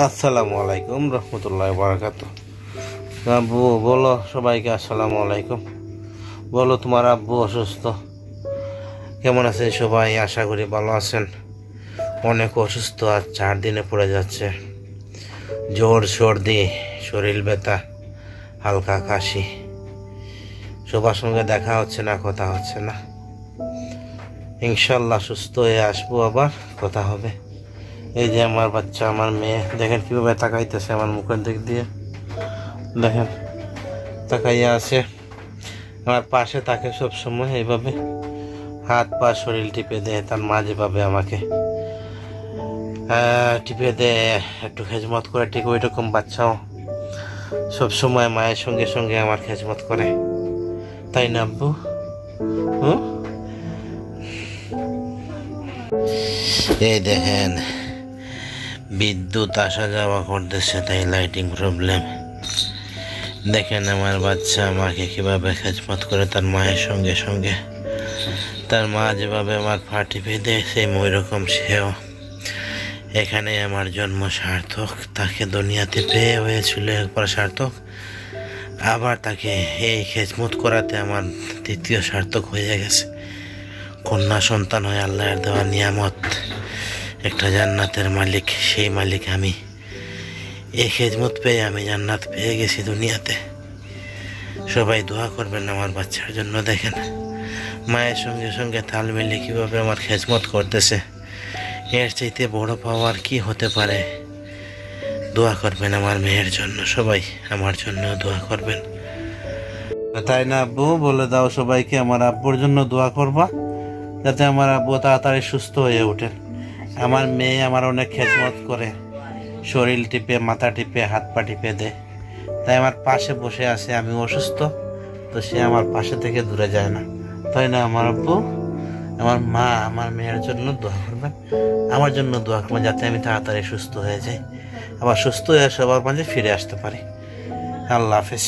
আসসালামু আলাইকুম রহমতুল্লাহ বারাকাতু। আব্বু বলো সবাইকে আসসালামু আলাইকুম। বলো তোমার আব্বু অসুস্থ, কেমন আছেন সবাই? আশা করি ভালো আছেন। অনেক অসুস্থ, আর 4 দিনে পড়ে যাচ্ছে। জ্বর, সর্দি, শরীর ব্যথা, হালকা কাশি। সবার সঙ্গে দেখা হচ্ছে না, কথা হচ্ছে না। ইনশাল্লাহ সুস্থ হয়ে আসবো, আবার কথা হবে। এই যে আমার বাচ্চা, আমার মেয়ে, দেখেন কিভাবে তাকাইতেছে আমার মুখের দিক দিয়ে। দেখেন তাকাইয়া আছে, আমার পাশে তাকে সব সময় এইভাবে হাত পা শরীর টিপে দেয়। তার মা যেভাবে আমাকে টিপে দেয়, একটু খেজমত করে, ঠিক ওই রকম বাচ্চাও সব সময় মায়ের সঙ্গে সঙ্গে আমার খেজমত করে, তাই না আব্বু? এই দেখেন বিদ্যুৎ আসা যাওয়া করতেছে, তাই লাইটিং প্রবলেম। দেখেন আমার বাচ্চা আমাকে কিভাবে খেজমত করে তার মায়ের সঙ্গে সঙ্গে। তার মা যেভাবে আমার পা টিপে দেয়, সেম ওই রকম সেও। এখানে আমার জন্ম সার্থক। তাকে দুনিয়াতে পেয়ে হয়েছিল একবার সার্থক, আবার তাকে এই খেজমত করাতে আমার দ্বিতীয় সার্থক হয়ে গেছে। কন্যা সন্তান হয় আল্লাহর দেওয়া নিয়ামত, একটা জান্নাতের মালিক। সেই মালিক আমি। এই খেজমত পেয়ে আমি জান্নাত পেয়ে গেছি দুনিয়াতে। সবাই দোয়া করবেন আমার বাচ্চার জন্য। দেখেন মায়ের সঙ্গে সঙ্গে তাল মিলে কীভাবে আমার খেজমত করতেছে। এর চাইতে বড় পাওয়ার কি হতে পারে? দোয়া করবেন আমার মেয়ের জন্য, সবাই আমার জন্য দোয়া করবেন, তাই না আব্বু? বলে দাও সবাইকে আমার আব্বুর জন্য দোয়া করবা, যাতে আমার আব্বু তাড়াতাড়ি সুস্থ হয়ে ওঠেন। আমার মেয়ে আমার অনেক খেজমত করে, শরীর টিপে, মাথা টিপে, হাত পা টিপে দেয়। তাই আমার পাশে বসে আছে। আমি অসুস্থ, তো সে আমার পাশে থেকে দূরে যায় না, তাই না আমার আব্বু? আমার মা আমার মেয়ের জন্য দোয়া করবেন, আমার জন্য দোয়া করবেন, যাতে আমি তাড়াতাড়ি সুস্থ হয়ে যাই, আবার সুস্থ হয়ে সবার মাঝে ফিরে আসতে পারি। আল্লাহ হাফেজ।